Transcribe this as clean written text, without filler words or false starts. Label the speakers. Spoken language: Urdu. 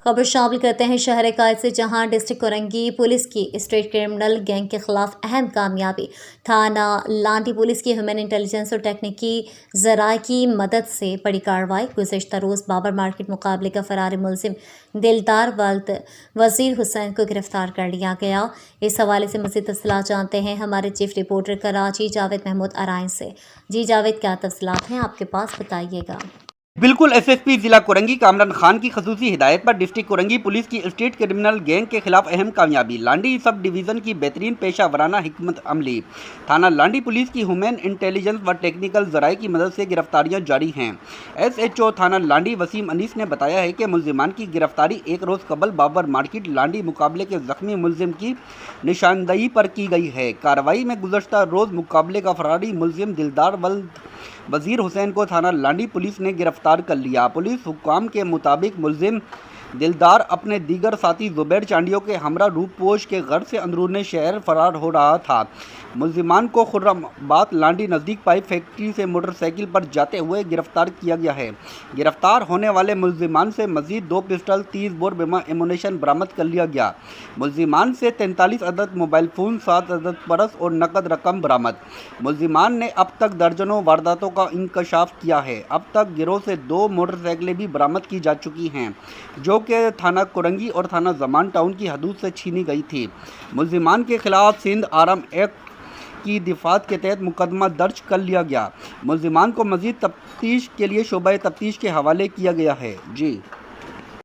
Speaker 1: خبر شامل کرتے ہیں شہر قائد سے، جہاں ڈسٹرکٹ کورنگی پولیس کی اسٹریٹ کرمنل گینگ کے خلاف اہم کامیابی۔ تھانہ لانڈی پولیس کی ہیومن انٹیلیجنس اور تکنیکی ذرائع کی مدد سے بڑی کارروائی۔ گزشتہ روز بابر مارکیٹ مقابلے کا فراری ملزم دلدار ولد وزیر حسین کو گرفتار کر لیا گیا۔ اس حوالے سے مزید تفصیلات جانتے ہیں ہمارے چیف رپورٹر کراچی جاوید محمود ارائن سے۔ جی جاوید، کیا تفصیلات ہیں آپ کے پاس، بتائیے گا۔
Speaker 2: بالکل، ایس ایس پی ضلع کورنگی کامران خان کی خصوصی ہدایت پر ڈسٹرکٹ کورنگی پولیس کی اسٹریٹ کرمنل گینگ کے خلاف اہم کامیابی۔ لانڈی سب ڈویژن کی بہترین پیشہ ورانہ حکمت عملی۔ تھانہ لانڈی پولیس کی ہیومن انٹیلیجنس و ٹیکنیکل ذرائع کی مدد سے گرفتاریاں جاری ہیں۔ ایس ایچ او تھانہ لانڈی وسیم انیس نے بتایا ہے کہ ملزمان کی گرفتاری ایک روز قبل بابر مارکیٹ لانڈی مقابلے کے زخمی ملزم کی نشاندہی پر کی گئی ہے۔ کارروائی میں گزشتہ روز مقابلے کا فراری ملزم دلدار ولد وزیر حسین کو تھانہ لانڈی پولیس نے گرفتار کر لیا۔ پولیس حکام کے مطابق ملزم دلدار اپنے دیگر ساتھی زبیر چانڈیوں کے ہمراہ روپ پوش کے گھر سے اندرون شہر فرار ہو رہا تھا۔ ملزمان کو خرم آباد لانڈی نزدیک پائپ فیکٹری سے موٹر سائیکل پر جاتے ہوئے گرفتار کیا گیا ہے۔ گرفتار ہونے والے ملزمان سے مزید 2 پسٹل، 30 بور بما ایمونیشن برآمد کر لیا گیا۔ ملزمان سے 43 عدد موبائل فون، 7 عدد پرس اور نقد رقم برآمد۔ ملزمان نے اب تک درجنوں وارداتوں کا انکشاف کیا ہے۔ اب تک گروہ سے 2 موٹر سائیکلیں بھی برآمد کی جا چکی ہیں، جو کہ تھانہ کورنگی اور تھانہ زمان ٹاؤن کی حدود سے چھینی گئی تھی۔ ملزمان کے خلاف سندھ آرم ایکٹ کی دفعات کے تحت مقدمہ درج کر لیا گیا۔ ملزمان کو مزید تفتیش کے لیے شعبہ تفتیش کے حوالے کیا گیا ہے۔ جی